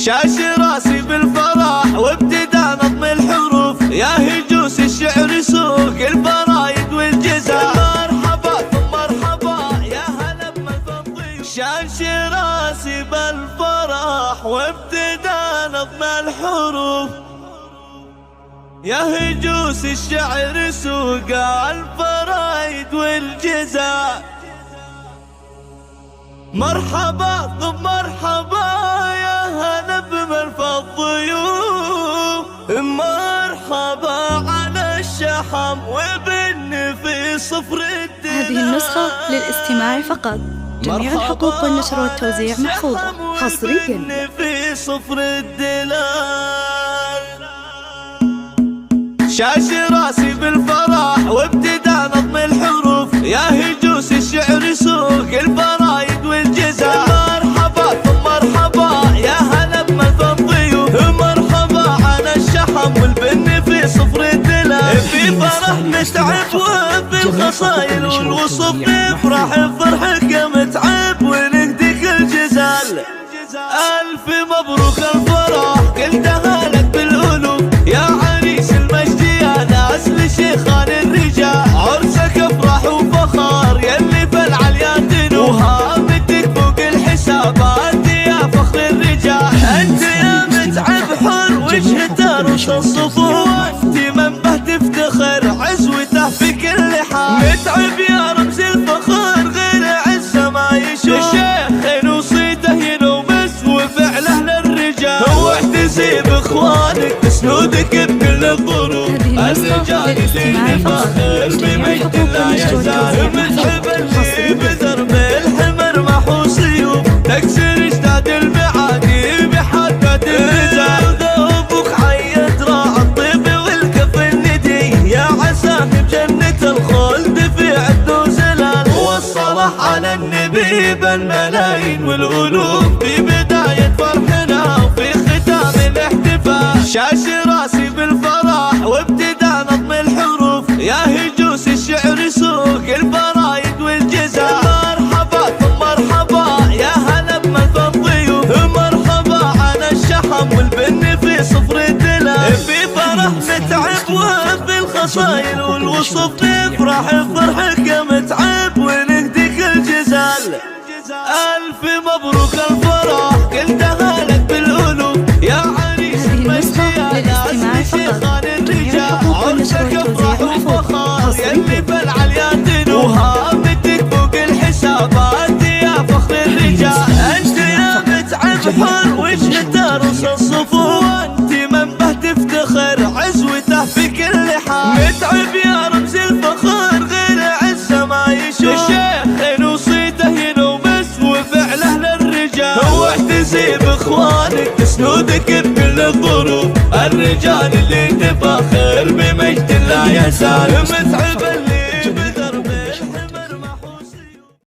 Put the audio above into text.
شاش راسي بالفرح وابتدى نظم الحروف، يا هجوس الشعر سوق الفرايد والجزاء. مرحبا ثم مرحبا يا هلا بمن الضيوف. شاش راسي بالفرح وابتدى نظم الحروف، يا هجوس الشعر سوق الفرايد والجزاء. مرحبا ثم مرحبا يا هلا بمن الضيوف. مرحبا على الشحم وبن في صفر الدلال. هذه النسخة للاستماع فقط، جميع الحقوق والنشر والتوزيع محفوظة حصريا في صفر الدلال. شاش راسي بالفرح وابتدى نظم الحروف، يا هجوس الشعر سوق الفرايد والجزاء. مرحبا ثم مرحبا يا هلا بمن الضيوف. مرحبا على الشحم والبن في صفر الدلال. في فرح نتعب وفي الخصايل والوصف نفرح بفرحك متعب ونهديك الجزال. ألف مبروك الفرح قلتها لك بالألوف، يا عريس المجد يا ناس لشيخان الرجال. عرسك افرح وفخار يلي فالعليا تنوف، وهامتك فوق الحسابات يا فخر الرجال. انت يا متعب حر وجهك ترص الصفوف، انت منبه تفتخر عزوته في كل حال. متعب يا رمز الفخر غير عزه ما يشوف، الشيخ وصيته ينومس وفعله للرجال. واحتسي باخوانك تسندك بكل الظروف، الرجال اللي نفاخر بمجد لا يزال. متعب اللي بذرب الحمر محو سيوف، تكسر اجداد المعادي بحدة الرجال. ذوبك حي دراع الطيب والكف الندي، يا عساه بجنة الخلد في عد وزلال. والصلاة على النبي بالملايين والألوف، في بداية فرحنا وفي ختام الاحتفال. شاش راسي بالفرح وابتدى نظم الحروف، يا هجوس الشعر سوق الفرايد والجزاء. مرحبا ثم مرحبا يا هلا بمن الضيوف. مرحبا على الشحم والبن في صفر الدلال. في فرح نتعب وفي الخصايل والوصف نفرح بفرحك متعب ونهديك الجزال. ألف مبروك الفرح قلتها لك بالألوف، يا عريس المجد يا ناس لشيخان الرجال. عرسك افرح وفخار يلي فالعليا تنوف، وهامتك فوق الحسابات يا فخر الرجال. انت يا متعب حر وجهك ترص الصفوف، انت منبه تفتخر عزوته في كل حال. متعب يا رمز الفخر غير عزه ما يشوف، الشيخ وصيته ينومس وفعله للرجال. واحتسي باخوانك تسندك بكل الظروف، الرجال اللي تفاخر بمجد لا يزال. متعب